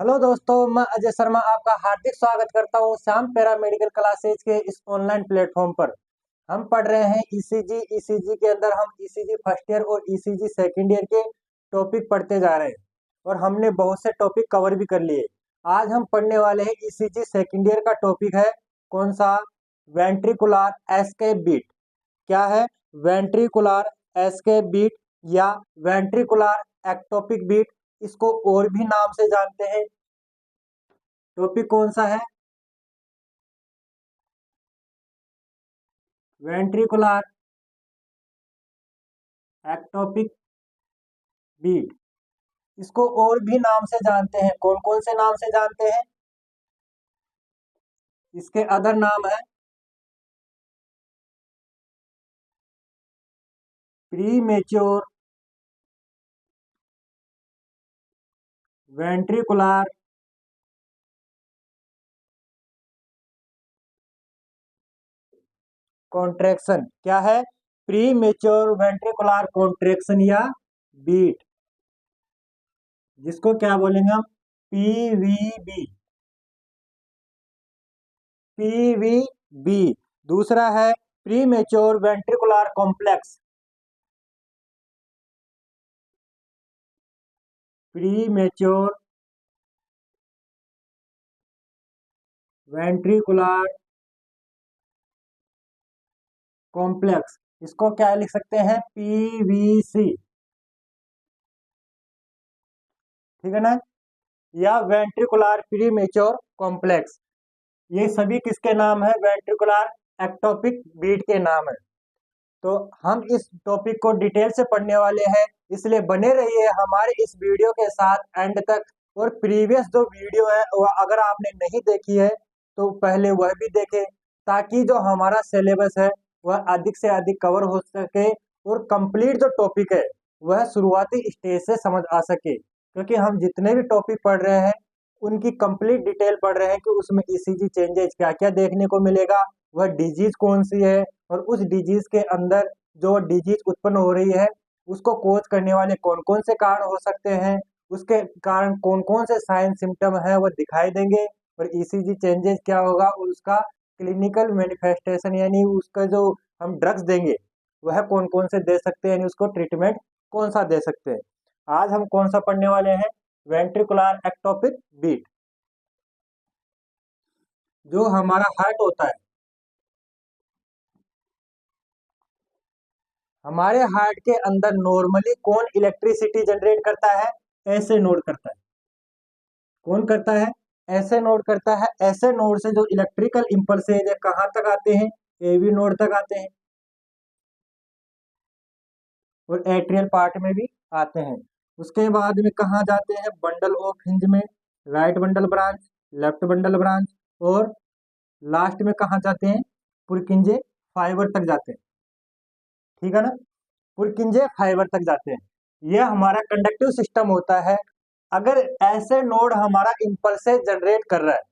Hello दोस्तों, मैं अजय शर्मा आपका हार्दिक स्वागत करता हूं श्याम पैरा मेडिकल क्लासेज के इस ऑनलाइन प्लेटफॉर्म पर। हम पढ़ रहे हैं ईसीजी। ईसीजी के अंदर हम ईसीजी फर्स्ट ईयर और ईसीजी सेकंड ईयर के टॉपिक पढ़ते जा रहे हैं और हमने बहुत से टॉपिक कवर भी कर लिए। आज हम पढ़ने वाले हैं ईसीजी सेकंड ईयर का टॉपिक है कौन सा? Ventricular escape beat. क्या है? वेंट्रिकुलर एस्केप बीट या वेंट्रिकुलर एक्टोपिक बीट, इसको और भी नाम से जानते हैं। टॉपिक कौन सा है? Ventricular ectopic beat. इसको और भी नाम से जानते हैं। कौन कौन से नाम से जानते हैं? इसके अदर नाम है प्री मेच्योर वेंट्रिकुलर कॉन्ट्रैक्शन। क्या है? प्री मेच्योर वेंट्रिकुलर कॉन्ट्रैक्शन या बीट, जिसको क्या बोलेंगे हम? पीवीबी। पीवीबी। दूसरा है pre mature ventricular complex. Pre mature ventricular complex, इसको क्या लिख सकते हैं? पीवीसी। ठीक है ना? या वेंट्रिकुलर प्रीमेच्योर कॉम्प्लेक्स। ये सभी किसके नाम है? वेंट्रिकुलर एक्टोपिक बीट के नाम है। तो हम इस टॉपिक को डिटेल से पढ़ने वाले हैं, इसलिए बने रहिए हमारे इस वीडियो के साथ एंड तक। और प्रीवियस जो वीडियो है वह अगर आपने नहीं देखी है तो पहले वह भी देखें, ताकि जो हमारा सिलेबस है वह अधिक से अधिक कवर हो सके और कंप्लीट जो टॉपिक है वह शुरुआती स्टेज से समझ आ सके। क्योंकि हम जितने भी टॉपिक पढ़ रहे हैं उनकी कंप्लीट डिटेल पढ़ रहे हैं कि उसमें ईसीजी चेंजेस क्या क्या देखने को मिलेगा, वह डिजीज कौन सी है, और उस डिजीज के अंदर जो डिजीज उत्पन्न हो रही है उसको कोज करने वाले कौन कौन से कारण हो सकते हैं, उसके कारण कौन कौन से साइन सिम्टम है वह दिखाई देंगे। और ईसीजी चेंजेस क्या होगा और उसका क्लिनिकल मैनिफेस्टेशन यानी उसका जो हम ड्रग्स देंगे वह कौन कौन से दे सकते हैं, यानी उसको ट्रीटमेंट कौन सा दे सकते हैं। आज हम कौन सा पढ़ने वाले हैं? Ventricular ectopic beat. जो हमारा हार्ट होता है, हमारे हार्ट के अंदर नॉर्मली कौन इलेक्ट्रिसिटी जनरेट करता है? ऐसे नोड करता है। कौन करता है? ऐसे नोड करता है। ऐसे नोड से जो इलेक्ट्रिकल इम्पल्सेज है कहाँ तक आते हैं? एवी नोड तक आते हैं और एट्रियल पार्ट में भी आते हैं। उसके बाद में कहाँ जाते हैं? बंडल ऑफ हिंज में right bundle branch, left bundle branch, और लास्ट में कहाँ जाते हैं? पुरकिंजे फाइबर तक जाते हैं। ठीक है ना? पुरकिंजे फाइबर तक जाते हैं। यह हमारा कंडक्टिव सिस्टम होता है। अगर ऐसे नोड हमारा इम्पल्सेस जनरेट कर रहा है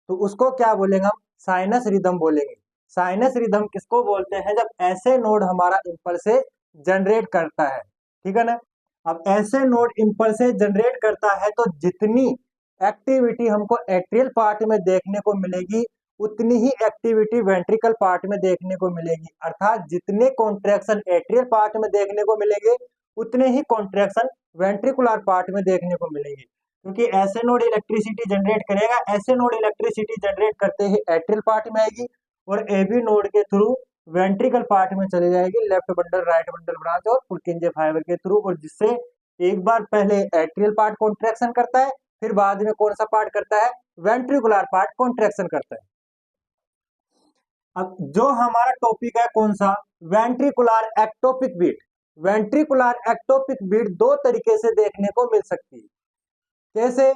तो उसको क्या बोलेंगे हम? साइनस रिदम बोलेंगे। साइनस रिदम किसको बोलते हैं? जब ऐसे नोड हमारा इम्पल्सेस जनरेट करता है। ठीक है ना? अब ऐसे नोड इम्पल्सेस जनरेट करता है तो जितनी एक्टिविटी हमको एट्रियल पार्ट में देखने को मिलेगी उतनी ही एक्टिविटी वेंट्रिकल पार्ट में देखने को मिलेगी। अर्थात जितने कॉन्ट्रैक्शन एट्रियल पार्ट में देखने को मिलेंगे उतने ही कॉन्ट्रैक्शन वेंट्रिकुलर पार्ट में देखने को मिलेंगे। क्योंकि ऐसे नोड इलेक्ट्रिसिटी जनरेट करेगा, ऐसे नोड इलेक्ट्रिसिटी जनरेट करते ही एट्रियल पार्ट में आएगी और एबी नोड के थ्रू वेंट्रिकल पार्ट में चले जाएगी, left bundle right bundle branch और पुरकिंजे फाइबर के थ्रू। और जिससे एक बार पहले एट्रियल पार्ट कॉन्ट्रैक्शन करता है, फिर बाद में कौन सा पार्ट करता है? वेंट्रिकुलर पार्ट कॉन्ट्रैक्शन करता है। अब जो हमारा टॉपिक है कौन सा? Ventricular ectopic beat. Ventricular ectopic beat दो तरीके से देखने को मिल सकती है। कैसे?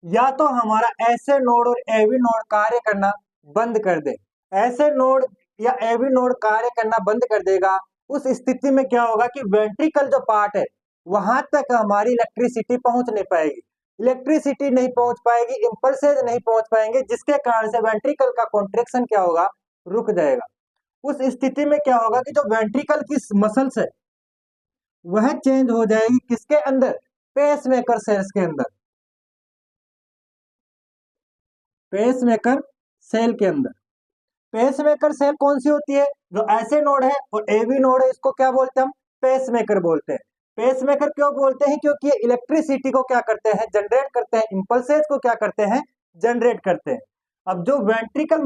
या तो हमारा ऐसे नोड और एवी नोड कार्य करना बंद कर दे। ऐसे नोड या एवी नोड कार्य करना बंद कर देगा, उस स्थिति में क्या होगा कि वेंट्रिकल जो पार्ट है वहां तक हमारी इलेक्ट्रिसिटी पहुंच नहीं पाएगी। इलेक्ट्रिसिटी नहीं पहुंच पाएगी, इंपल्सेज नहीं पहुंच पाएंगे, जिसके कारण से वेंट्रिकल का कॉन्ट्रेक्शन क्या होगा? रुक जाएगा। उस स्थिति में क्या होगा कि जो वेंट्रिकल की मसल्स है वह चेंज हो जाएगी किसके अंदर? पेस मेकर सेल्स के अंदर। पेसमेकर सेल के अंदर। पेसमेकर सेल कौन सी होती है? जो ऐसे नोड है और एवी नोड है, इसको क्या बोलते हैं हम? पेसमेकर बोलते हैं। पेसमेकर क्यों बोलते हैं? क्योंकि ये इलेक्ट्रिसिटी को क्या करते हैं? जनरेट करते हैं, इंपल्सेस को क्या करते हैं? जनरेट करते हैं। अब जो वेंट्रिकल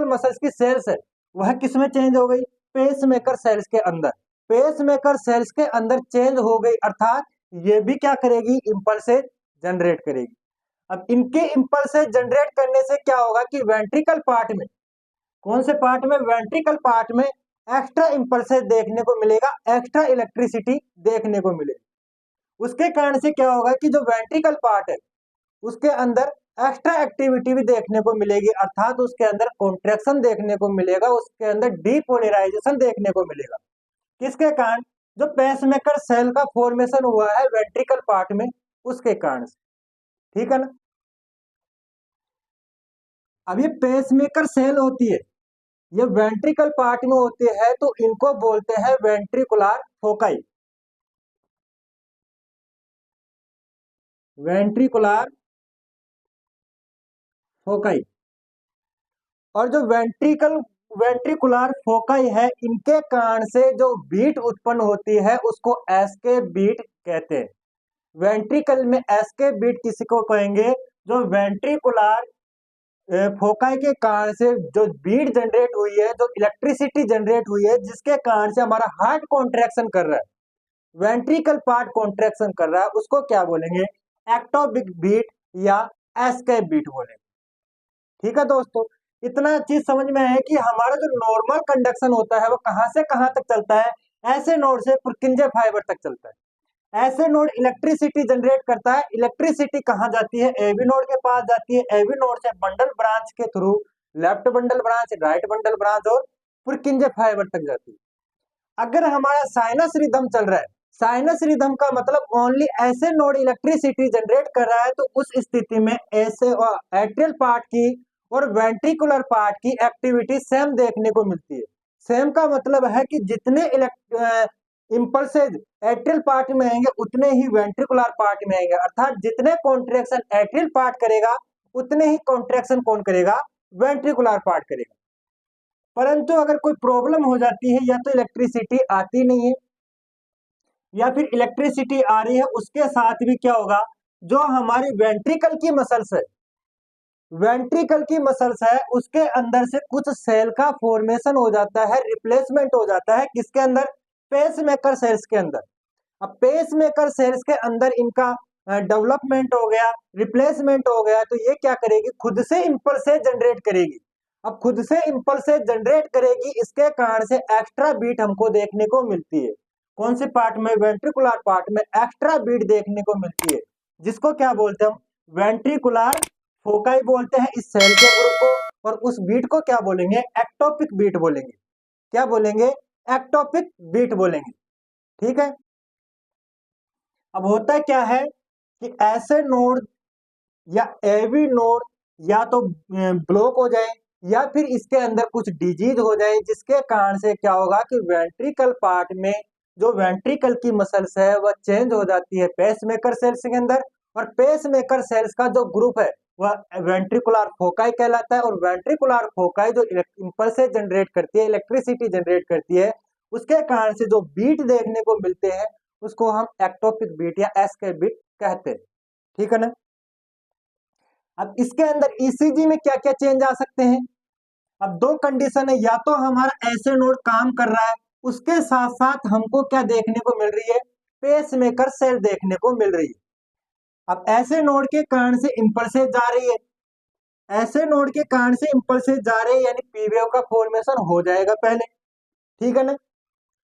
मसल्स की सेल्स है, वह किसमें चेंज हो गई? पेसमेकर सेल्स के अंदर। पेसमेकर सेल्स के अंदर चेंज हो गई, अर्थात ये भी क्या करेगी? इंपल्सेस जनरेट करेगी। अब इनके इंपल्सेस जनरेट करने से क्या होगा कि वेंट्रिकल पार्ट में, कौन से पार्ट में? वेंट्रिकल पार्ट में एक्स्ट्रा इंपल्सेस देखने को मिलेगा, एक्स्ट्रा इलेक्ट्रिसिटी देखने को मिलेगी। उसके कारण से क्या होगा कि जो वेंट्रिकल पार्ट है उसके अंदर एक्स्ट्रा एक्टिविटी भी देखने को मिलेगी, अर्थात उसके अंदर कॉन्ट्रैक्शन देखने को मिलेगा, उसके अंदर डीपोलराइजेशन देखने को मिलेगा। किसके कारण? जो पेसमेकर सेल का फॉर्मेशन हुआ है वेंट्रिकल पार्ट में, उसके कारण से। ठीक है ना? अब ये पेसमेकर सेल होती है, ये वेंट्रिकल पार्ट में होते हैं, तो इनको बोलते हैं वेंट्रिकुलर फोकाई। Ventricular foci. और जो वेंट्रिकुलर फोकाई है, इनके कारण से जो बीट उत्पन्न होती है उसको एस्केप बीट कहते हैं। वेंट्रिकल में एस्केप बीट किसी को कहेंगे? जो वेंट्रिकुलर फोकाई के कारण से जो बीट जनरेट हुई है, जो इलेक्ट्रिसिटी जनरेट हुई है, जिसके कारण से हमारा हार्ट कॉन्ट्रैक्शन कर रहा है, वेंट्रिकल पार्ट कॉन्ट्रैक्शन कर रहा है, उसको क्या बोलेंगे? एक्टोपिक बीट या एस्केप बीट बोलेंगे। ठीक है दोस्तों, इतना चीज समझ में है कि हमारा जो नॉर्मल कंडक्शन होता है वो कहां से कहां तक चलता है? ऐसे नोड से पुर्किंजे फाइबर तक चलता है। ऐसे नोड इलेक्ट्रिसिटी जनरेट करता है। इलेक्ट्रिसिटी कहां जाती है? एवी नोड के पास जाती है। एवी नोड से बंडल ब्रांच के through left bundle branch, right bundle branch और पुर्किंजे फाइबर तक जाती है। अगर हमारा साइनस रिदम चल रहा है, साइनस रिदम का मतलब ओनली ऐसे नोड इलेक्ट्रिसिटी जनरेट कर रहा है, तो उस स्थिति में ऐसे एट्रियल पार्ट की और वेंट्रिकुलर पार्ट की एक्टिविटी सेम देखने को मिलती है। सेम का मतलब है कि जितने इंपल्सेज एट्रियल पार्ट में आएंगे उतने ही वेंट्रिकुलर पार्ट में आएंगे, अर्थात जितने कॉन्ट्रैक्शन एट्रियल पार्ट करेगा उतने ही कॉन्ट्रैक्शन कौन करेगा? वेंट्रिकुलर पार्ट करेगा। परंतु अगर कोई प्रॉब्लम हो जाती है, या तो इलेक्ट्रिसिटी आती नहीं है या फिर इलेक्ट्रिसिटी आ रही है, उसके साथ भी क्या होगा? जो हमारी वेंट्रिकल की मसल्स है, वेंट्रिकल की मसल्स है, उसके अंदर से कुछ सेल का फॉर्मेशन हो जाता है, रिप्लेसमेंट हो जाता है। किसके अंदर? पेसमेकर सेल्स के अंदर। अब पेसमेकर सेल्स के अंदर इनका डेवलपमेंट हो गया, रिप्लेसमेंट हो गया, तो ये क्या करेगी? खुद से इंपल्सेस जनरेट करेगी। अब खुद से इंपल्सेस जनरेट करेगी, इसके कारण से एक्स्ट्रा बीट हमको देखने को मिलती है। कौन से पार्ट में? वेंट्रिकुलर पार्ट में एक्स्ट्रा बीट देखने को मिलती है, जिसको क्या बोलते हैं हम? वेंट्रिकुलर फोकाई बोलते हैं इस सेल के ग्रुप को। और उस बीट को क्या बोलेंगे? एक्टोपिक बीट बोलेंगे। क्या बोलेंगे? एक्टोपिक बीट बोलेंगे। ठीक है। अब होता क्या है कि ऐसे नोड या एवी नोड या तो ब्लॉक हो जाए, या फिर इसके अंदर कुछ डिजीज हो जाए, जिसके कारण से क्या होगा कि वेंट्रिकल पार्ट में जो वेंट्रिकल की मसल्स है वह चेंज हो जाती है पेसमेकर सेल्स के अंदर। और पेसमेकर सेल्स का जो ग्रुप है वह वेंट्रिकुलर फोकाई कहलाता है। और वेंट्रिकुलर फोकाई जो इंपल्सेस जनरेट करती है, इलेक्ट्रिसिटी जनरेट करती है, उसके कारण से जो बीट देखने को मिलते हैं उसको हम एक्टोपिक बीट या एस्केप बीट कहते हैं। ठीक है ना? अब इसके अंदर ईसीजी में क्या क्या चेंज आ सकते हैं? अब दो कंडीशन है, या तो हमारा ऐसे नोड काम कर रहा है, उसके साथ साथ हमको क्या देखने को मिल रही है? पेसमेकर सेल देखने को मिल रही है। अब ऐसे नोड के कारण से इंपल्सेस जा रही है, ऐसे नोड के कारण से इंपल्सेस जा रहे हैं, यानी पी वेव का फॉर्मेशन हो जाएगा पहले। ठीक है ना?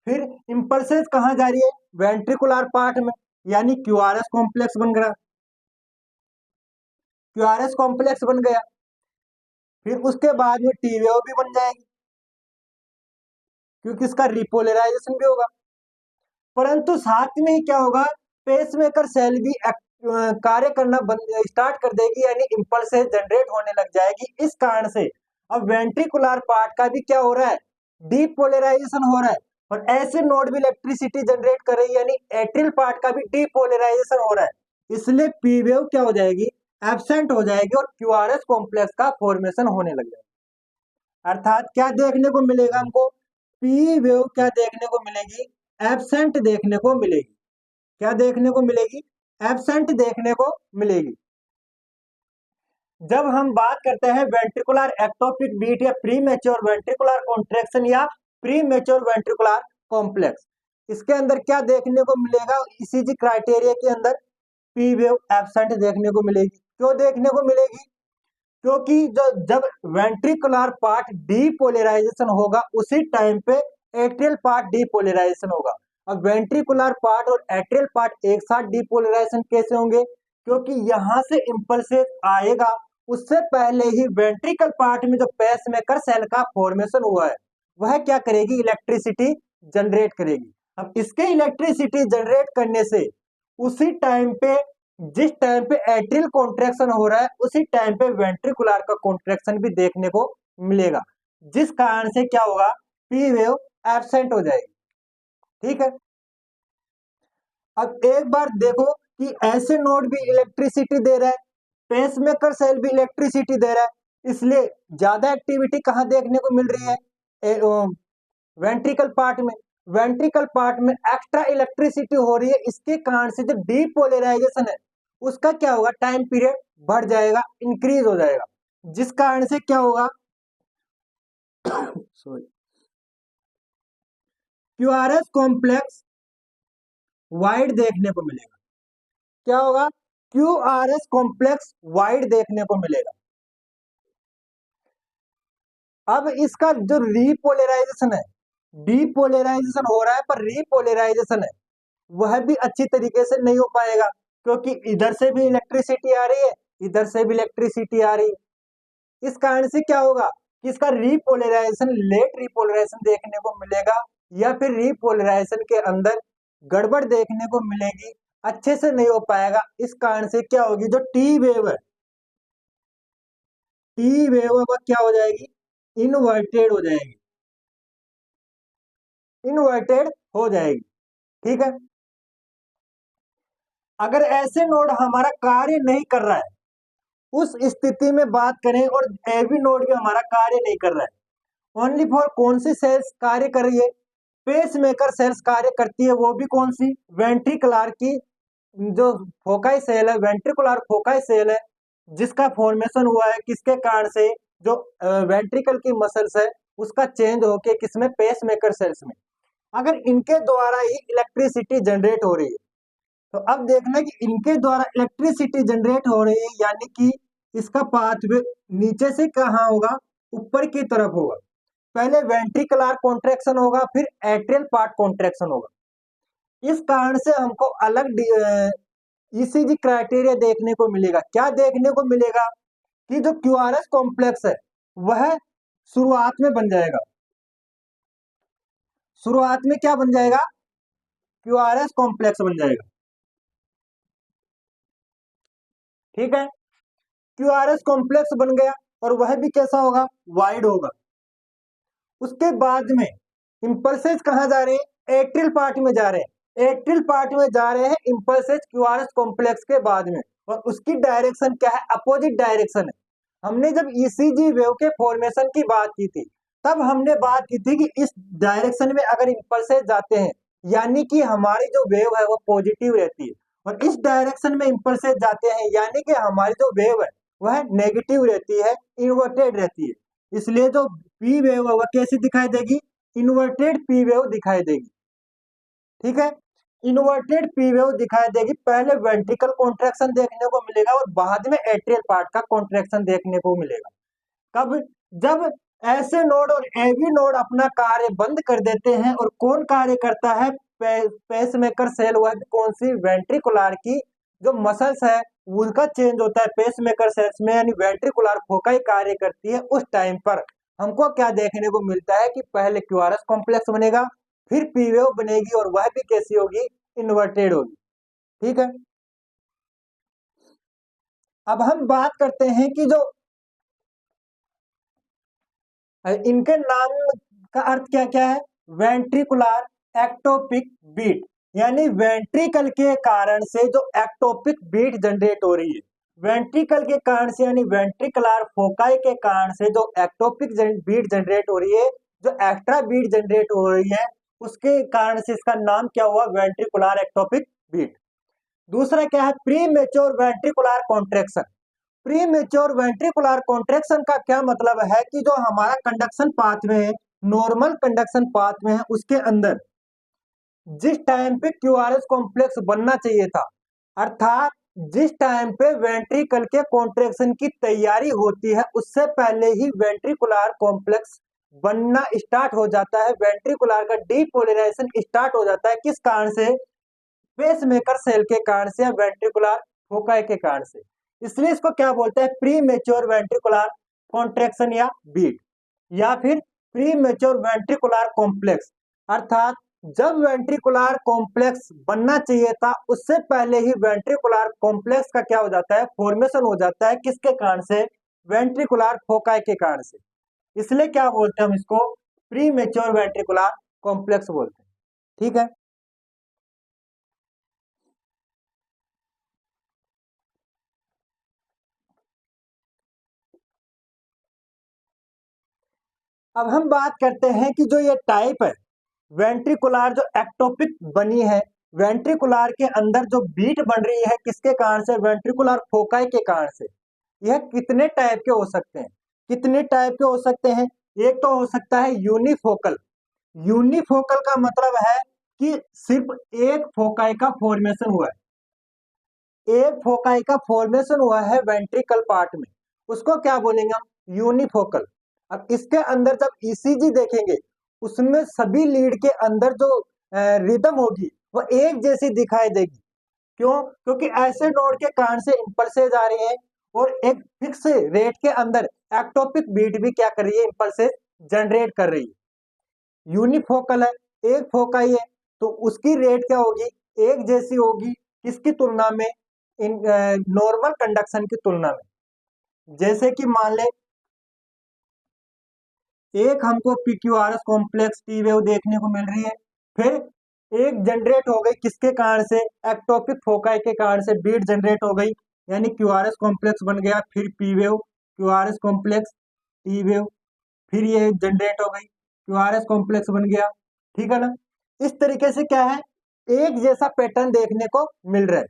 फिर इंपल्सेस कहाँ जा रही है? वेंट्रिकुलर पार्ट में, यानी क्यूआरएस कॉम्प्लेक्स बन गया, क्यूआरएस कॉम्प्लेक्स बन गया। फिर उसके बाद में टी वेव भी बन जाएगी, क्योंकि इसका रिपोलराइजेशन भी होगा। परंतु साथ में ही क्या होगा? पेसमेकर सेल भी कार्य करना स्टार्ट कर देगी, यानी इंपल्सेस जनरेट होने लग जाएगी। इस कारण से अब वेंट्रिकुलर पार्ट का भी क्या हो रहा है? डीपोलराइजेशन हो रहा है। और ऐसे नोड भी इलेक्ट्रिसिटी जनरेट कर रही है, यानी एट्रियल पार्ट का भी डीपोलराइजेशन हो रहा है। इसलिए पी वेव क्या हो जाएगी? एब्सेंट हो जाएगी और क्यूआरएस कॉम्प्लेक्स का फॉर्मेशन होने लग जाएगा। अर्थात क्या देखने को मिलेगा हमको, पी वेव क्या देखने को मिलेगी, एब्सेंट देखने को मिलेगी। क्या देखने को मिलेगी, एब्सेंट देखने को मिलेगी। जब हम बात करते हैं वेंट्रिकुलर एक्टोपिक बीट या प्री मेच्योर वेंट्रिकुलर कॉन्ट्रैक्शन या प्री मेच्योर वेंट्रिकुलर कॉम्प्लेक्स, इसके अंदर क्या देखने को मिलेगा, ईसीजी क्राइटेरिया के अंदर पी वेव एब्सेंट देखने को मिलेगी। क्यों देखने को मिलेगी, क्योंकि जब वेंट्रिकुलर पार्ट डीपोलराइजेशन होगा उसी टाइम पे एट्रियल पार्ट डीपोलराइजेशन होगा। अब वेंट्रिकुलर पार्ट और एट्रियल पार्ट एक साथ डीपोलराइजेशन कैसे होंगे, क्योंकि यहां से इंपल्सेस आएगा, उससे पहले ही वेंट्रिकल पार्ट में जो पेसमेकर सेल का फॉर्मेशन हुआ है वह क्या करेगी, इलेक्ट्रिसिटी जनरेट करेगी। अब इसके इलेक्ट्रिसिटी जनरेट करने से उसी टाइम पे, जिस टाइम पे एट्रियल कॉन्ट्रैक्शन हो रहा है उसी टाइम पे वेंट्रिकुलर का कॉन्ट्रैक्शन भी देखने को मिलेगा, जिस कारण से क्या होगा, पी वेव एब्सेंट हो जाएगी। ठीक है। अब एक बार देखो कि ऐसे नोड भी इलेक्ट्रिसिटी दे रहा है, पेसमेकर सेल भी इलेक्ट्रिसिटी दे रहा है, इसलिए ज्यादा एक्टिविटी कहाँ देखने को मिल रही है, वेंट्रिकल पार्ट में। वेंट्रिकल पार्ट में एक्स्ट्रा इलेक्ट्रिसिटी हो रही है, इसके कारण से जो डीपोलराइजेशन है उसका क्या होगा, टाइम पीरियड बढ़ जाएगा, इंक्रीज हो जाएगा, जिस कारण से क्या होगा सॉरी, क्यूआरएस कॉम्प्लेक्स वाइड देखने को मिलेगा। क्या होगा, क्यूआरएस कॉम्प्लेक्स वाइड देखने को मिलेगा। अब इसका जो रीपोलराइजेशन है, डीपोलराइजेशन हो रहा है पर रीपोलराइजेशन है वह भी अच्छी तरीके से नहीं हो पाएगा, क्योंकि इधर से भी इलेक्ट्रिसिटी आ रही है, इधर से भी इलेक्ट्रिसिटी आ रही है। इस कारण से क्या होगा कि इसका रीपोलराइजेशन, लेट रीपोलराइजेशन देखने को मिलेगा, या फिर रीपोलराइजेशन के अंदर गड़बड़ देखने को मिलेगी, अच्छे से नहीं हो पाएगा। इस कारण से क्या होगी, जो टी वेव है, टी वेव अब क्या हो जाएगी, इनवर्टेड हो जाएगी, इनवर्टेड हो जाएगी। ठीक है। अगर ऐसे नोड हमारा कार्य नहीं कर रहा है, उस स्थिति में बात करें, और एवी नोड भी हमारा कार्य नहीं कर रहा है, ओनली फॉर कौन सी सेल्स कार्य कर रही है, पेसमेकर सेल्स कार्य करती है, वो भी कौन सी, वेंट्रिकुलर की जो फोकाई सेल है, वेंट्रिकुलर फोकाई सेल है, जिसका फॉर्मेशन हुआ है किसके कारण से, जो वेंट्रिकल की मसल्स है उसका चेंज होके किसमें, पेसमेकर सेल्स में। अगर इनके द्वारा ही इलेक्ट्रिसिटी जनरेट हो रही है, तो अब देखना कि इनके द्वारा इलेक्ट्रिसिटी जनरेट हो रही है, यानी कि इसका पाथवे नीचे से कहाँ होगा, ऊपर की तरफ होगा। पहले वेंट्रिकुलर कॉन्ट्रैक्शन होगा, फिर एट्रियल पार्ट कॉन्ट्रैक्शन होगा। इस कारण से हमको अलग ईसीजी क्राइटेरिया देखने को मिलेगा। क्या देखने को मिलेगा कि जो क्यूआरएस कॉम्प्लेक्स है वह शुरुआत में बन जाएगा, शुरुआत में क्या बन जाएगा, क्यूआरएस कॉम्प्लेक्स बन जाएगा। ठीक है। क्यूआरएस कॉम्प्लेक्स बन गया और वह भी कैसा होगा, वाइड होगा। उसके बाद में इंपल्सेस कहाँ जा रहे हैं, एट्रियल पार्ट में जा रहे हैं, एट्रियल पार्ट में जा रहे हैं इंपल्सेस क्यूआरएस कॉम्प्लेक्स के बाद में, और उसकी डायरेक्शन क्या है, अपोजिट डायरेक्शन है। हमने जब ईसीजी वेव के फॉर्मेशन की बात की थी, तब हमने बात की थी कि इस डायरेक्शन में अगर इंपल्सेस जाते हैं, यानी कि हमारी जो वेव है वो पॉजिटिव रहती है, और इस डायरेक्शन में इंपल्सेस जाते हैं यानी कि हमारी जो वेव है वह नेगेटिव रहती है, इन्वर्टेड रहती है। इसलिए जो पी वेव है वह कैसी दिखाई देगी, इन्वर्टेड पी वेव दिखाई देगी। ठीक है। इन्वर्टेड पी वेव दिखाई देगी, पहले वेंट्रिकल कॉन्ट्रैक्शन देखने को मिलेगा और बाद में एट्रियल पार्ट का कॉन्ट्रैक्शन देखने को मिलेगा। कब, जब ऐसे नोड और एवी नोड अपना कार्य बंद कर देते हैं, और कौन कार्य करता है, पेसमेकर सेल, वह कौन सी, वेंट्रिकुलर की जो मसल्स है उनका चेंज होता है पेसमेकर सेल्स में, यानी वेंट्रिकुलर फोकाई कार्य करती है। उस टाइम पर हमको क्या देखने को मिलता है कि पहले क्यूआरएस कॉम्प्लेक्स बनेगा, फिर पी वेव बनेगी, और वह भी कैसी होगी, इन्वर्टेड होगी। ठीक है। अब हम बात करते हैं कि जो इनके नाम का अर्थ क्या क्या है, वेंट्रिकुलर एक्टोपिक बीट, यानी वेंट्रिकल के कारण से जो एक्टोपिक बीट जनरेट हो रही है वेंट्रिकल के कारण से यानी वेंट्रिकुलर फोकाई के कारण से जो एक्टोपिक बीट जनरेट हो रही है, जो एक्स्ट्रा बीट जनरेट हो रही है, उसके कारण से इसका नाम क्या हुआ, वेंट्रिकुलर एक्टोपिक बीट। दूसरा क्या है, pre mature ventricular contraction. Pre mature ventricular contraction का क्या मतलब है कि जो हमारा कंडक्शन पाथवे है, नॉर्मल कंडक्शन पाथवे है, उसके अंदर जिस टाइम पे क्यूआरएस कॉम्प्लेक्स बनना चाहिए था, अर्थात जिस टाइम पे वेंट्रिकल के कॉन्ट्रेक्शन की तैयारी होती है, उससे पहले ही वेंट्रिकुलर कॉम्प्लेक्स बनना स्टार्ट हो जाता है, वेंट्रिकुलर का डीपोलराइजेशन स्टार्ट हो जाता है। किस कारण से, पेसमेकर सेल के कारण से या वेंट्रिकुलर फोकाई के कारण से। इसलिए इसको क्या बोलते हैं, प्री मेच्योर वेंट्रिकुलर कॉन्ट्रेक्शन या बीट, या फिर प्री मेच्योर वेंट्रिकुलर कॉम्प्लेक्स। अर्थात जब वेंट्रिकुलर कॉम्प्लेक्स बनना चाहिए था, उससे पहले ही वेंट्रिकुलर कॉम्प्लेक्स का क्या हो जाता है, फॉर्मेशन हो जाता है। किसके कारण से, वेंट्रिकुलर फोकाई के कारण से। इसलिए क्या बोलते हैं हम इसको, प्री मेच्योर वेंट्रिकुलर कॉम्प्लेक्स बोलते हैं। ठीक है। अब हम बात करते हैं कि जो ये टाइप है वेंट्रिकुलर जो एक्टोपिक बनी है, वेंट्रिकुलर के अंदर जो बीट बन रही है, किसके कारण से, वेंट्रिकुलर फोकाई के कारण से। यह कितने टाइप के हो सकते हैं, कितने टाइप के हो सकते हैं। एक तो हो सकता है यूनिफोकल। यूनिफोकल का मतलब है कि सिर्फ एक फोकाई का फॉर्मेशन हुआ है, एक फोकाई का फॉर्मेशन हुआ है वेंट्रिकल पार्ट में, उसको क्या बोलेंगे हम, यूनिफोकल। अब इसके अंदर जब ईसीजी देखेंगे, उसमें सभी लीड के अंदर जो रिदम होगी वो एक जैसी दिखाई देगी। क्यों, क्योंकि ऐसे नोड के कारण से इंपल्सेज आ रही है, और एक फिक्स रेट के अंदर एक्टोपिक बीट भी क्या कर रही है, इंपल्सेज जनरेट कर रही है। यूनिफोकल है, एक फोकाई है, तो उसकी रेट क्या होगी, एक जैसी होगी। किसकी तुलना में, इन नॉर्मल कंडक्शन की तुलना में। जैसे कि मान ले एक हमको पीक्यूआरएस कॉम्प्लेक्स टी वेव देखने को मिल रही है, फिर एक जनरेट हो गई किसके कारण से, एक्टोपिक फोकाई के कारण से बीट जनरेट हो गई, यानी क्यूआरएस कॉम्प्लेक्स बन गया, फिर P wave, QRS complex, T wave, फिर ये जनरेट हो गई, क्यूआरएस कॉम्प्लेक्स बन गया। ठीक है ना। इस तरीके से क्या है, एक जैसा पैटर्न देखने को मिल रहा है।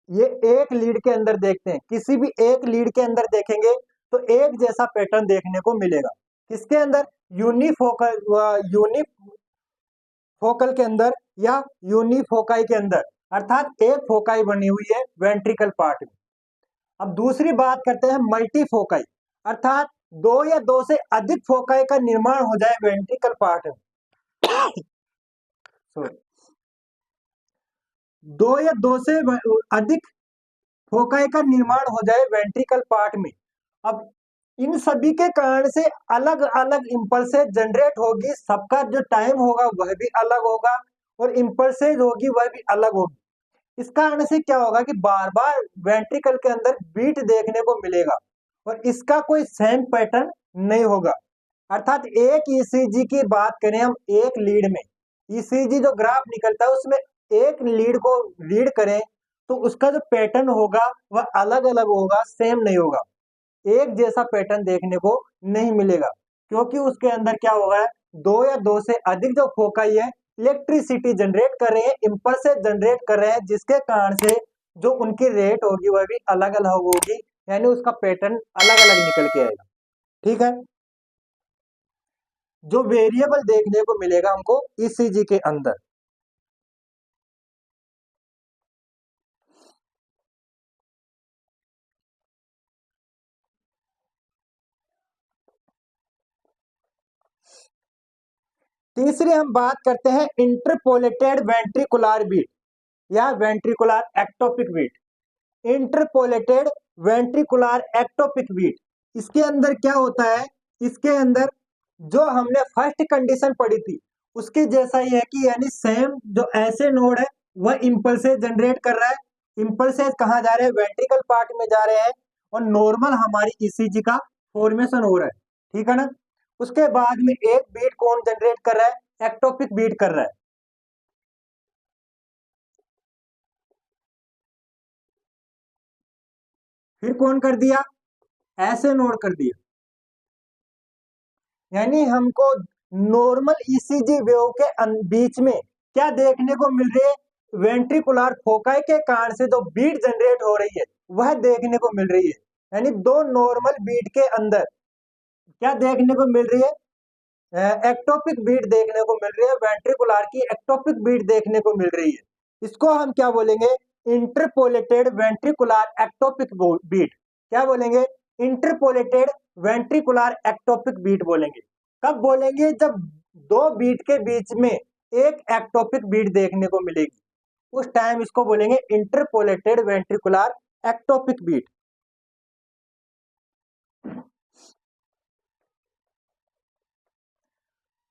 ये एक लीड के अंदर देखते हैं, किसी भी एक लीड के अंदर देखेंगे तो एक जैसा पैटर्न देखने को मिलेगा। किसके अंदर, यूनिफोकल, यूनिफोकल के अंदर या यूनिफोकाई के अंदर, अर्थात एक फोकाई बनी हुई है वेंट्रिकल पार्ट में। अब दूसरी बात करते हैं मल्टीफोकाई, अर्थात दो या दो से अधिक फोकाई का निर्माण हो जाए वेंट्रिकल पार्ट में। सॉरी, दो या दो से अधिक फोकाई का निर्माण हो जाए वेंट्रिकल पार्ट में। अब इन सभी के कारण से अलग अलग इम्पल्सेज जनरेट होगी, सबका जो टाइम होगा वह भी अलग होगा, और इम्पल्सेज होगी वह भी अलग होगी। इस कारण से क्या होगा कि बार बार वेंट्रिकल के अंदर बीट देखने को मिलेगा, और इसका कोई सेम पैटर्न नहीं होगा। अर्थात एक ईसीजी की बात करें हम, एक लीड में ईसीजी जो ग्राफ निकलता है, उसमें एक लीड को रीड करें तो उसका जो पैटर्न होगा वह अलग अलग होगा, सेम नहीं होगा, एक जैसा पैटर्न देखने को नहीं मिलेगा। क्योंकि उसके अंदर क्या होगा, दो या दो से अधिक जो फोकाई है इलेक्ट्रिसिटी जनरेट कर रहे हैं, इम्पल्स जनरेट कर रहे हैं, जिसके कारण से जो उनकी रेट होगी वह भी अलग अलग होगी, यानी उसका पैटर्न अलग अलग निकल के आएगा। ठीक है। जो वेरिएबल देखने को मिलेगा हमको ईसीजी के अंदर। तीसरी हम बात करते हैं इंटरपोलेटेड वेंट्रिकुलर बीट या ventricular ectopic beat. Interpolated ventricular ectopic beat, इसके अंदर क्या होता है, इसके अंदर जो हमने फर्स्ट कंडीशन पढ़ी थी उसके जैसा ही है कि यानी सेम जो ऐसे नोड है वह इम्पल्सेस जनरेट कर रहा है। इम्पल्सेस कहाँ जा रहे हैं, वेंट्रिकल पार्ट में जा रहे हैं, और नॉर्मल हमारी ईसीजी का फॉर्मेशन हो रहा है। ठीक है ना। उसके बाद में एक बीट कौन जनरेट कर रहा है, एक्टोपिक बीट कर रहा है। फिर कौन कर दिया, ऐसे नोड कर दिया। यानी हमको नॉर्मल ईसीजी वेव के बीच में क्या देखने को मिल रही है, वेंट्रिकुलर फोकाई के कारण से जो बीट जनरेट हो रही है वह देखने को मिल रही है। यानी दो नॉर्मल बीट के अंदर क्या देखने को मिल रही है, एक्टोपिक बीट देखने को मिल रही है, वेंट्रिकुलर की एक्टोपिक बीट देखने को मिल रही है। इसको हम क्या बोलेंगे, इंटरपोलेटेड वेंट्रिकुलर एक्टोपिक बीट। क्या बोलेंगे, इंटरपोलेटेड वेंट्रिकुलर एक्टोपिक बीट बोलेंगे। कब बोलेंगे, जब दो बीट के बीच में एक एक्टोपिक बीट देखने को मिलेगी, उस टाइम इसको बोलेंगे इंटरपोलेटेड वेंट्रिकुलर एक्टोपिक बीट।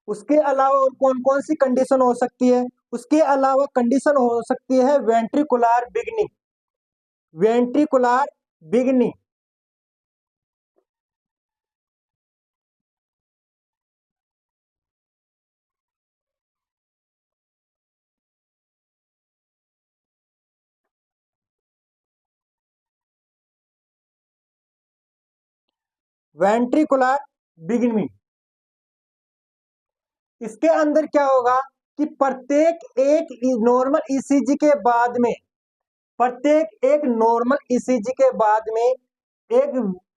उसके अलावा और कौन कौन सी कंडीशन हो सकती है, उसके अलावा कंडीशन हो सकती है ventricular beginning. Ventricular beginning, ventricular beginning, इसके अंदर क्या होगा कि प्रत्येक एक नॉर्मल ईसीजी के बाद में, प्रत्येक एक नॉर्मल ईसीजी के बाद में एक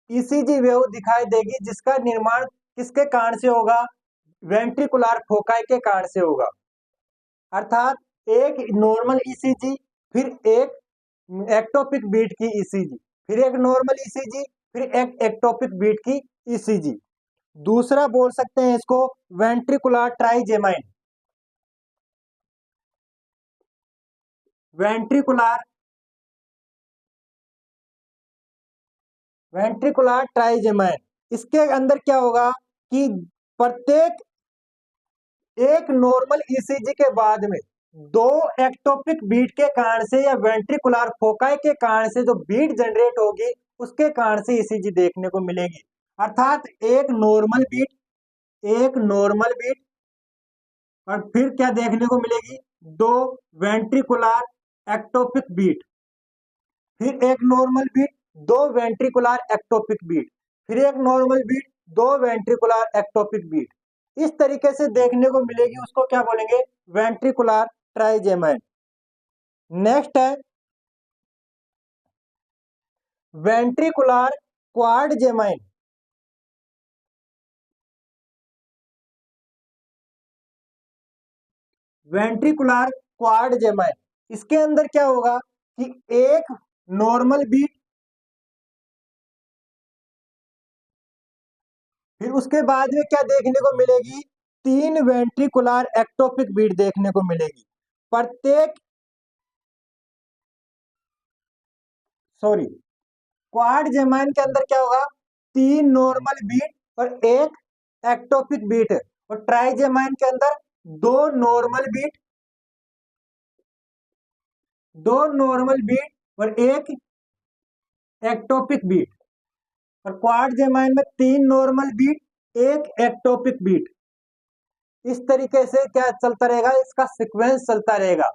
ईसीजी वेव दिखाई देगी, जिसका निर्माण किसके कारण से होगा, वेंट्रिकुलर फोकाई के कारण से होगा। अर्थात एक नॉर्मल ईसीजी, फिर एक एक्टोपिक बीट की ईसीजी, फिर एक नॉर्मल ईसीजी, फिर एक एक्टोपिक बीट की ईसीजी। दूसरा बोल सकते हैं इसको वेंट्रिकुलर ट्राइजेमाइन। वेंट्रिकुलर वेंट्रिकुलर ट्राइजेमाइन, इसके अंदर क्या होगा कि प्रत्येक एक नॉर्मल ईसीजी के बाद में दो एक्टोपिक बीट के कारण से या वेंट्रिकुलर फोकाई के कारण से जो बीट जनरेट होगी, उसके कारण से ईसीजी देखने को मिलेगी। अर्थात एक नॉर्मल बीट और फिर क्या देखने को मिलेगी, दो वेंट्रिकुलर एक्टोपिक बीट, फिर एक नॉर्मल बीट, दो वेंट्रिकुलर एक्टोपिक बीट, फिर एक नॉर्मल बीट, दो वेंट्रिकुलर एक्टोपिक बीट। इस तरीके से देखने को मिलेगी, उसको क्या बोलेंगे, वेंट्रिकुलर ट्राइजेमाइन। नेक्स्ट है वेंट्रिकुलर क्वाड्रजेमाइन। वेंट्रिकुलर क्वाड्रजेमाइन, इसके अंदर क्या होगा कि एक नॉर्मल बीट, फिर उसके बाद में क्या देखने को मिलेगी, तीन वेंट्रिकुलर एक्टोपिक बीट देखने को मिलेगी। प्रत्येक सॉरी क्वाड्रजेमाइन के अंदर क्या होगा, तीन नॉर्मल बीट और एक एक्टोपिक बीट, और ट्राइजेमाइन के अंदर दो नॉर्मल बीट, दो नॉर्मल बीट और एक एक्टोपिक बीट, और क्वाड्रजेमाइन में तीन नॉर्मल बीट, एक एक्टोपिक बीट। इस तरीके से क्या चलता रहेगा, इसका सीक्वेंस चलता रहेगा।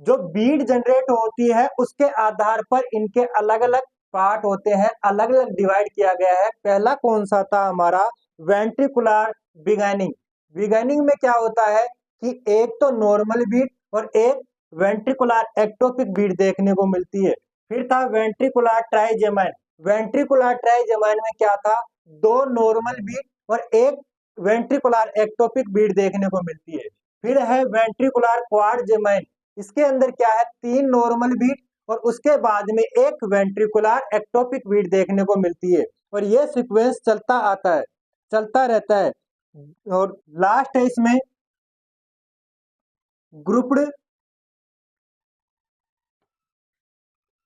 जो बीट जनरेट होती है उसके आधार पर इनके अलग अलग पार्ट होते हैं, अलग अलग डिवाइड किया गया है। पहला कौन सा था हमारा, वेंट्रिकुलर बिगनिंग। बिगनिंग में क्या होता है कि एक तो नॉर्मल बीट और एक वेंट्रिकुलर एक्टोपिक बीट देखने को मिलती है। फिर था वेंट्रिकुलर ट्राइजेमाइन। वेंट्रिकुलर ट्राइजेमाइन में क्या था, दो नॉर्मल बीट और एक वेंट्रिकुलर एक्टोपिक बीट देखने को मिलती है। फिर है वेंट्रिकुलर क्वाड्रजेमाइन, इसके अंदर क्या है, तीन नॉर्मल बीट और उसके बाद में एक वेंट्रिकुलर एक्टोपिक बीट देखने को मिलती है, और ये सीक्वेंस चलता आता है, चलता रहता है। और लास्ट है इसमें grouped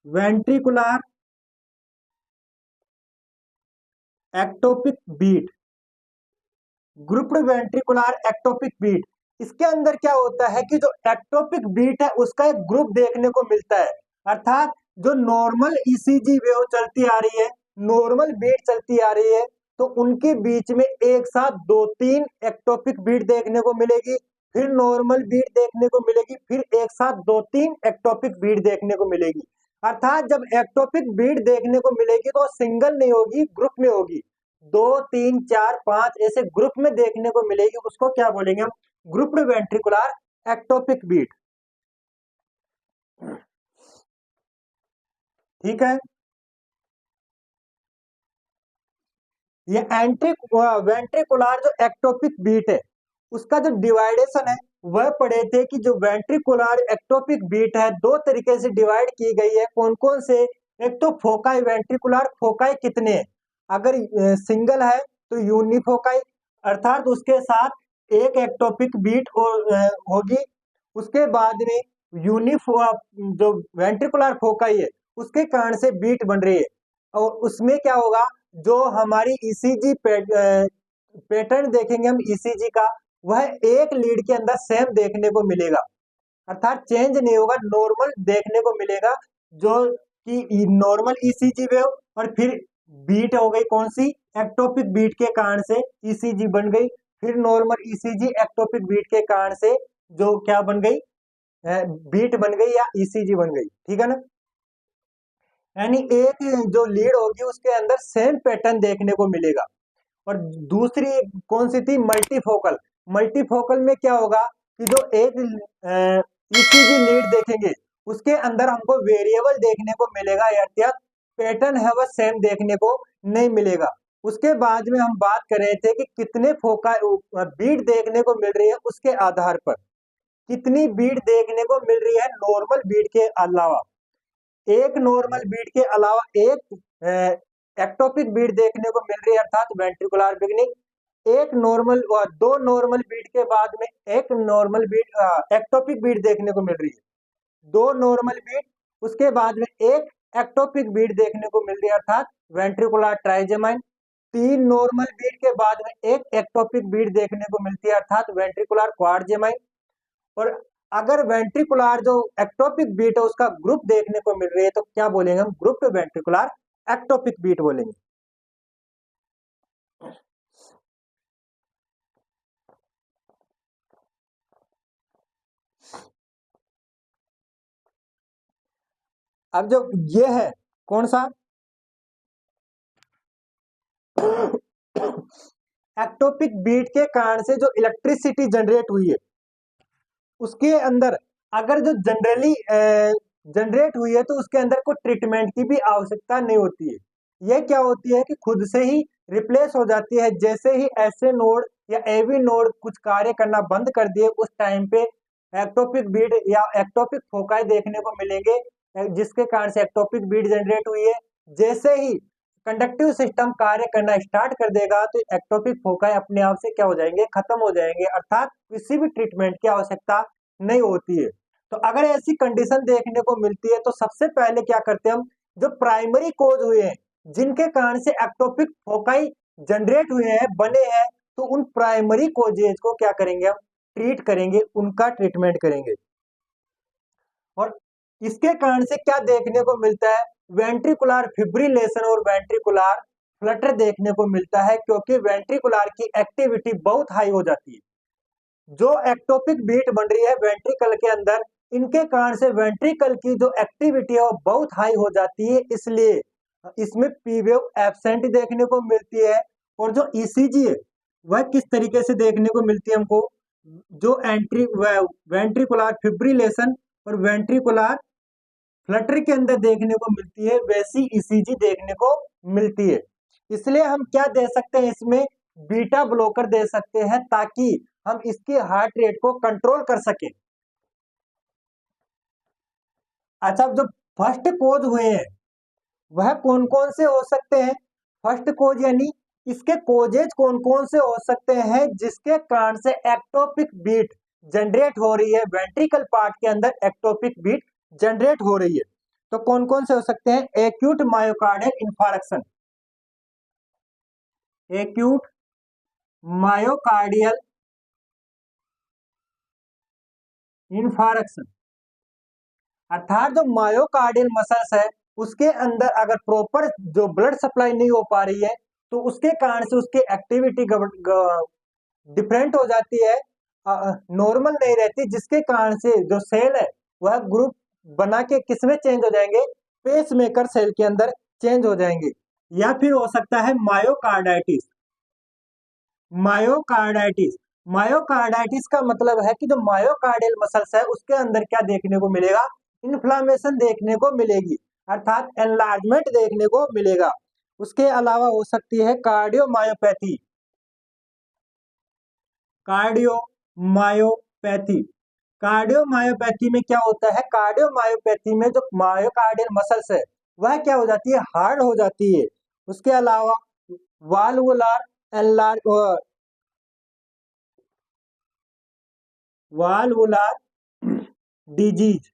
ventricular ectopic beat. Grouped ventricular ectopic beat, इसके अंदर क्या होता है कि जो एक्टोपिक बीट है उसका एक ग्रुप देखने को मिलता है। अर्थात जो नॉर्मल ईसीजी वेव चलती आ रही है, नॉर्मल बीट चलती आ रही है, तो उनके बीच में एक साथ दो तीन एक्टोपिक बीट देखने को मिलेगी, फिर नॉर्मल बीट देखने को मिलेगी, फिर एक साथ दो तीन एक्टोपिक बीट देखने को मिलेगी। अर्थात जब एक्टोपिक बीट देखने को मिलेगी तो सिंगल नहीं होगी, ग्रुप में होगी। 2 3 4 5 ऐसे ग्रुप में देखने को मिलेगी, उसको क्या बोलेंगे हम? Grouped ventricular ectopic beat. ठीक है, ये वेंट्रिकुलर जो एक्टोपिक बीट है उसका जो डिवाइडेशन है वह पढ़े थे कि जो वेंट्रिकुलर एक्टोपिक बीट है दो तरीके से डिवाइड की गई है। कौन कौन से? एक तो फोकाई, वेंट्रिकुलर फोकाई कितने हैं? अगर सिंगल है तो यूनिफोकाई, अर्थात उसके साथ एक एक्टोपिक बीट होगी। उसके बाद में यूनिफो जो वेंट्रिकुलर फोकाई है उसके कारण से बीट बन रही है, और उसमें क्या होगा, जो हमारी ईसीजी पैटर्न देखेंगे हम ईसीजी का, वह एक लीड के अंदर सेम देखने को मिलेगा, अर्थात चेंज नहीं होगा, नॉर्मल देखने को मिलेगा। जो कि नॉर्मल ईसीजी वेव, और फिर बीट हो गई कौन सी? एक्टोपिक बीट के कारण से ईसीजी बन गई, फिर नॉर्मल ईसीजी एक्टोपिक बीट के कारण से जो क्या बन गई? बीट बन गई या ईसीजी बन गई। ठीक है ना? यानी एक जो लीड होगी उसके अंदर सेम पैटर्न देखने को मिलेगा। और दूसरी कौन सी थी? मल्टीफोकल। मल्टीफोकल में क्या होगा कि जो एक ईसीजी लीड देखेंगे उसके अंदर हमको वेरिएबल देखने को मिलेगा, अर्थात पैटर्न है वह सेम देखने को नहीं मिलेगा। उसके बाद में हम बात कर रहे थे कि कितने फोका बीट देखने को मिल रही है, उसके आधार पर कितनी बीट देखने को मिल रही है नॉर्मल बीट के अलावा। एक नॉर्मल बीट के अलावा एक एक्टोपिक बीट देखने को मिल रही है, अर्थात वेंट्रिकुलर बिगनिंग। एक नॉर्मल और दो नॉर्मल बीट के बाद में एक नॉर्मल बीट एक्टोपिक बीट देखने को मिल रही है। दो नॉर्मल बीट, उसके बाद में एक एक्टोपिक बीट देखने को मिल रही है, अर्थात वेंट्रिकुलर ट्राइजेमाइन। तीन नॉर्मल बीट के बाद में एक एक्टोपिक बीट देखने को मिलती है, अर्थात वेंट्रिकुलर क्वाड्रेमाइन। और अगर वेंट्रिकुलर जो एक्टोपिक बीट है उसका ग्रुप देखने को मिल रही है तो क्या बोलेंगे हम? ग्रुप वेंट्रिकुलर एक्टोपिक बीट बोलेंगे। अब जो ये है कौन सा? एक्टोपिक बीट के कारण से जो इलेक्ट्रिसिटी जनरेट हुई है उसके अंदर अगर जो जनरली जनरेट हुई है तो उसके अंदर कोई ट्रीटमेंट की भी आवश्यकता नहीं होती है। यह क्या होती है कि खुद से ही रिप्लेस हो जाती है। जैसे ही ऐसे नोड या एवी नोड कुछ कार्य करना बंद कर दिए उस टाइम पे एक्टोपिक बीट या एक्टोपिक फोकाई देखने को मिलेंगे, जिसके कारण से एक्टोपिक बीट जनरेट हुई है। जैसे ही कंडक्टिव सिस्टम कार्य करना स्टार्ट कर देगा तो एक्टोपिक फोकाई अपने आप से क्या हो जाएंगे? खत्म हो जाएंगे, अर्थात किसी भी ट्रीटमेंट की आवश्यकता नहीं होती है। तो अगर ऐसी कंडीशन देखने को मिलती है तो सबसे पहले क्या करते हैं हम? जो प्राइमरी कोज हुए हैं जिनके कारण से एक्टोपिक फोकाई जनरेट हुए हैं, बने हैं, तो उन प्राइमरी कोजेज को क्या करेंगे? हम ट्रीट करेंगे, उनका ट्रीटमेंट करेंगे। और इसके कारण से क्या देखने को मिलता है? वेंट्रिकुलर फिब्रिलेशन और वेंट्रिकुलर फ्लटर देखने को मिलता है, क्योंकि वेंट्रिकुलर की एक्टिविटी बहुत हाई हो जाती है। जो एक्टोपिक बीट बन रही है वेंट्रिकल के अंदर, इनके कारण से वेंट्रिकल की जो एक्टिविटी है वो बहुत हाई हो जाती है, इसलिए इसमें पी वेव एब्सेंट देखने को मिलती है। और जो ईसीजी है वह किस तरीके से देखने को मिलती है हमको? जो वेंट्रिकुलर फिब्रिलेशन और वेंट्रिकुलर फ्लटर के अंदर देखने को मिलती है, वैसी ईसीजी देखने को मिलती है। इसलिए हम क्या दे सकते हैं इसमें? बीटा ब्लॉकर दे सकते हैं, ताकि हम इसके हार्ट रेट को कंट्रोल कर सकें। अच्छा, जो फर्स्ट कोज हुए हैं वह कौन कौन से हो सकते हैं? फर्स्ट कोज यानी इसके कोजेज कौन कौन से हो सकते हैं जिसके कारण से एक्टोपिक बीट जनरेट हो रही है, वेंट्रिकल पार्ट के अंदर एक्टोपिक बीट जनरेट हो रही है। तो कौन कौन से हो सकते हैं? Acute myocardial infarction, acute myocardial infarction, अर्थात जो मायोकार्डियल मसल्स है उसके अंदर अगर प्रॉपर जो ब्लड सप्लाई नहीं हो पा रही है तो उसके कारण से उसकी एक्टिविटी डिफरेंट हो जाती है, नॉर्मल नहीं रहती, जिसके कारण से जो सेल है वह ग्रुप बना के किसमें चेंज हो जाएंगे? पेस मेकर सेल के अंदर चेंज हो जाएंगे। या फिर हो सकता है मायोकार्डाइटिस। मायोकार्डाइटिस मायोकार्डाइटिस का मतलब है कि जो मायोकार्डियल मसल्स है उसके अंदर क्या देखने को मिलेगा, इन्फ्लामेशन देखने को मिलेगी, अर्थात एनलार्जमेंट देखने को मिलेगा। उसके अलावा हो सकती है कार्डियोमायोपैथी। कार्डियोमायोपैथी कार्डियोमायोपैथी में क्या होता है, कार्डियोमायोपैथी में जो मायोकार्डियल मसल्स है वह क्या हो जाती है, हार्ड हो जाती है। उसके अलावा वाल्वुलर एनलार्ज वाल्वुलर डिजीज,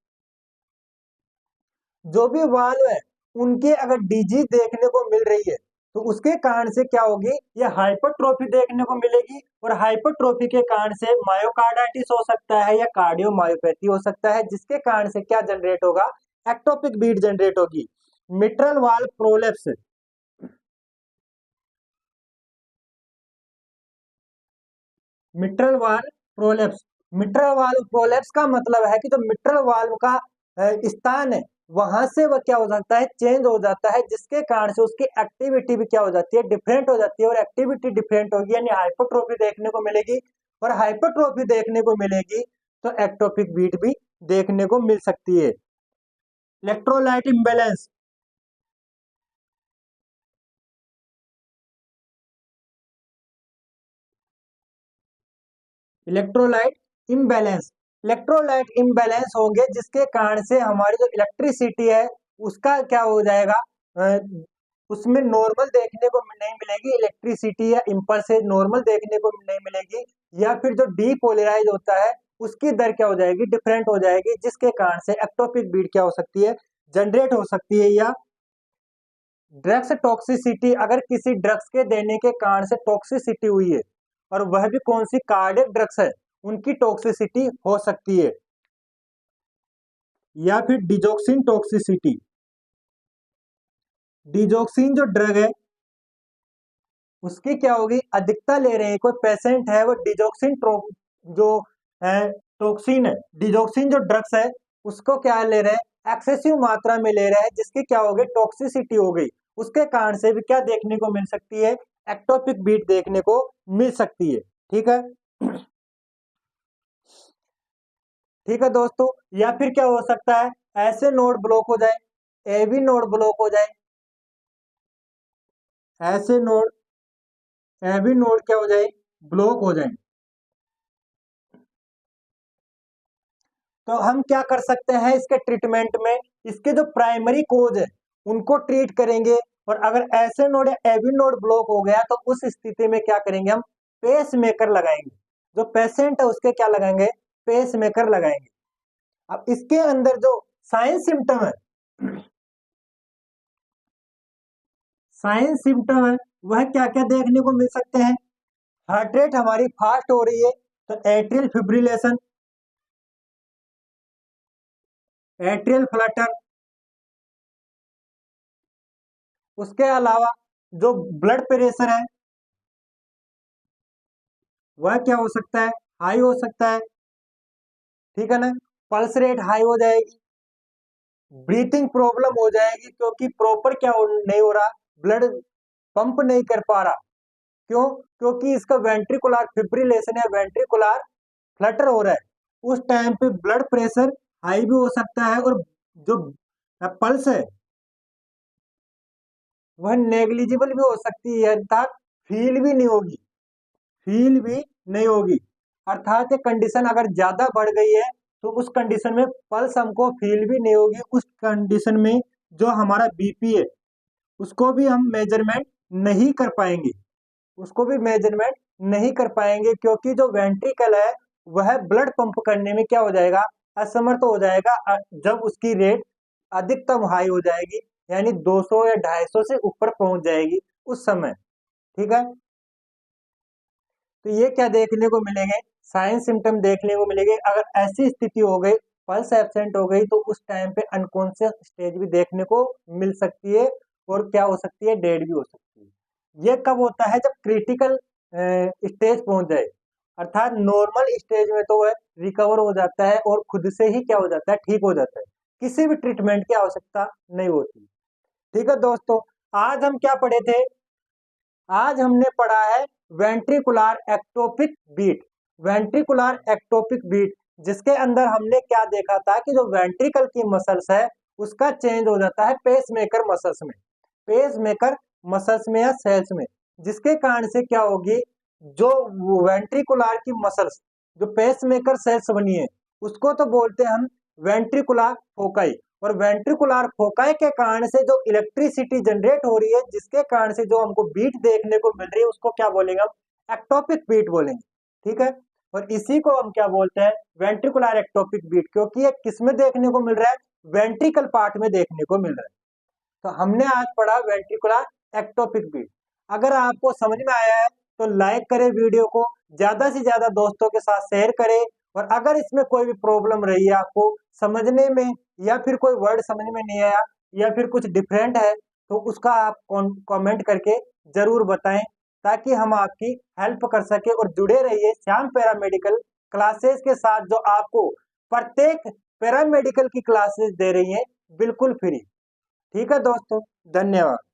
जो भी वाल्व है उनके अगर डिजीज देखने को मिल रही है तो उसके कारण से क्या होगी, ये हाइपरट्रोफी देखने को मिलेगी। और हाइपरट्रोफी के कारण से मायोकार्डाइटिस हो सकता है या कार्डियोमायोपैथी हो सकता है, जिसके कारण से क्या जनरेट होगा, एक्टोपिक बीट जनरेट होगी। Mitral valve prolapse mitral valve prolapse mitral valve prolapse का मतलब है कि जो मिट्रल वाल्व का स्थान है वहां से वह क्या हो जाता है, चेंज हो जाता है, जिसके कारण से उसकी एक्टिविटी भी क्या हो जाती है, डिफरेंट हो जाती है। और एक्टिविटी डिफरेंट होगी यानी हाइपरट्रोफी देखने को मिलेगी। और हाइपरट्रोफी देखने को मिलेगी तो एक्टोपिक बीट भी देखने को मिल सकती है। Electrolyte imbalance electrolyte imbalance electrolyte imbalance होंगे, जिसके कारण से हमारी जो इलेक्ट्रिसिटी है उसका क्या हो जाएगा, उसमें नॉर्मल देखने को नहीं मिलेगी, इलेक्ट्रिसिटी या इम्पल्स नॉर्मल देखने को नहीं मिलेगी। या फिर जो डीपोलराइज होता है उसकी दर क्या हो जाएगी, डिफरेंट हो जाएगी, जिसके कारण से एक्टोपिक बीट क्या हो सकती है, जनरेट हो सकती है। या ड्रग्स टॉक्सिसिटी, अगर किसी ड्रग्स के देने के कारण से टॉक्सिसिटी हुई है और वह भी कौन सी, कार्डियक ड्रग्स है, उनकी टॉक्सिसिटी हो सकती है। या फिर डिजोक्सिन टॉक्सिसिटी, डिजोक्सिन जो ड्रग है उसकी क्या होगी, अधिकता ले रहे हैं, कोई पेशेंट है वो डिजोक्सिन जो है टॉक्सिन है, डिजोक्सिन जो ड्रग्स है उसको क्या ले रहे हैं, एक्सेसिव मात्रा में ले रहे हैं, जिसकी क्या हो गई, टॉक्सिसिटी हो गई। उसके कारण से भी क्या देखने को मिल सकती है, एक्टोपिक बीट देखने को मिल सकती है। ठीक है, ठीक है दोस्तों। या फिर क्या हो सकता है, ऐसे नोड ब्लॉक हो जाए, एवी नोड ब्लॉक हो जाए, ऐसे नोड एवी नोड क्या हो जाए, ब्लॉक हो जाए। तो हम क्या कर सकते हैं इसके ट्रीटमेंट में, इसके जो प्राइमरी कोज है उनको ट्रीट करेंगे। और अगर ऐसे नोड या एवी नोड ब्लॉक हो गया तो उस स्थिति में क्या करेंगे, हम पेस मेकर लगाएंगे। जो पेशेंट है उसके क्या लगाएंगे, पेस मेकर लगाएंगे। अब इसके अंदर जो साइन सिम्टम है, साइन सिम्टम है वह क्या क्या देखने को मिल सकते हैं, हार्ट रेट हमारी फास्ट हो रही है तो एट्रियल फिब्रिलेशन, एट्रियल फ्लटर। उसके अलावा जो ब्लड प्रेशर है वह क्या हो सकता है, हाई हो सकता है। ठीक है ना, पल्स रेट हाई हो जाएगी, ब्रीथिंग प्रॉब्लम हो जाएगी, क्योंकि प्रॉपर नहीं हो रहा, ब्लड पंप नहीं कर पा रहा। क्यों, क्योंकि इसका वेंट्रिकुलर फिब्रिलेशन या वेंट्रिकुलर फ्लटर हो रहा है। उस टाइम पे ब्लड प्रेशर हाई भी हो सकता है और जो पल्स है वह नेग्लिजिबल भी हो सकती है, अर्थात फील भी नहीं होगी, फील भी नहीं होगी। अर्थात ये कंडीशन अगर ज्यादा बढ़ गई है तो उस कंडीशन में पल्स हमको फील भी नहीं होगी। उस कंडीशन में जो हमारा बीपी है उसको भी हम मेजरमेंट नहीं कर पाएंगे, उसको भी मेजरमेंट नहीं कर पाएंगे, क्योंकि जो वेंट्रिकल है वह ब्लड पंप करने में क्या हो जाएगा, असमर्थ हो जाएगा। जब उसकी रेट अधिकतम हाई हो जाएगी यानी 200 या 250 से ऊपर पहुंच जाएगी उस समय। ठीक है, तो ये क्या देखने को मिलेंगे, साइन सिम्टम देखने को मिलेंगे। अगर ऐसी स्थिति हो गई, पल्स एब्सेंट हो गई, तो उस टाइम पे अनकॉन्शियस स्टेज भी देखने को मिल सकती है और क्या हो सकती है, डेड भी हो सकती है। ये कब होता है, जब क्रिटिकल स्टेज पहुंच जाए, अर्थात नॉर्मल स्टेज में तो वह रिकवर हो जाता है और खुद से ही क्या हो जाता है, ठीक हो जाता है। किसी भी ट्रीटमेंट की आवश्यकता नहीं होती। ठीक है दोस्तों, आज हम क्या पढ़े थे? आज हमने पढ़ा है ventricular ectopic beat. Ventricular ectopic beat, जिसके अंदर हमने क्या देखा था कि जो वेंट्रिकल की मसल्स है उसका चेंज हो जाता है पेसमेकर मसल्स में, पेसमेकर मसल्स में या सेल्स में, जिसके कारण से क्या होगी, जो वेंट्रिकुलर की मसल्स, जो पेसमेकर सेल्स बनी है उसको तो बोलते हैं हम वेंट्रिकुलर फोकाई, और वेंट्रिकुलर फोकाई के कारण से जो इलेक्ट्रिसिटी जनरेट हो रही है, जिसके कारण से जो हमको बीट देखने को मिल रही है, उसको क्या बोलेंगे हम? एक्टोपिक बीट बोलेंगे। ठीक है, और इसी को हम क्या बोलते हैं? वेंट्रिकुलर एक्टोपिक बीट, क्योंकि ये किसमें देखने को मिल रहा है? वेंट्रिकल पार्ट में देखने को मिल रहा है। तो हमने आज पढ़ा वेंट्रिकुलर एक्टोपिक बीट। अगर आपको समझ में आया है तो लाइक करें वीडियो को, ज्यादा से ज्यादा दोस्तों के साथ शेयर करें, और अगर इसमें कोई भी प्रॉब्लम रही है आपको समझने में, या फिर कोई वर्ड समझ में नहीं आया, या फिर कुछ डिफरेंट है, तो उसका आप कमेंट करके जरूर बताएं, ताकि हम आपकी हेल्प कर सके। और जुड़े रहिए श्याम पैरामेडिकल क्लासेस के साथ, जो आपको प्रत्येक पैरामेडिकल की क्लासेस दे रही है बिल्कुल फ्री। ठीक है दोस्तों, धन्यवाद।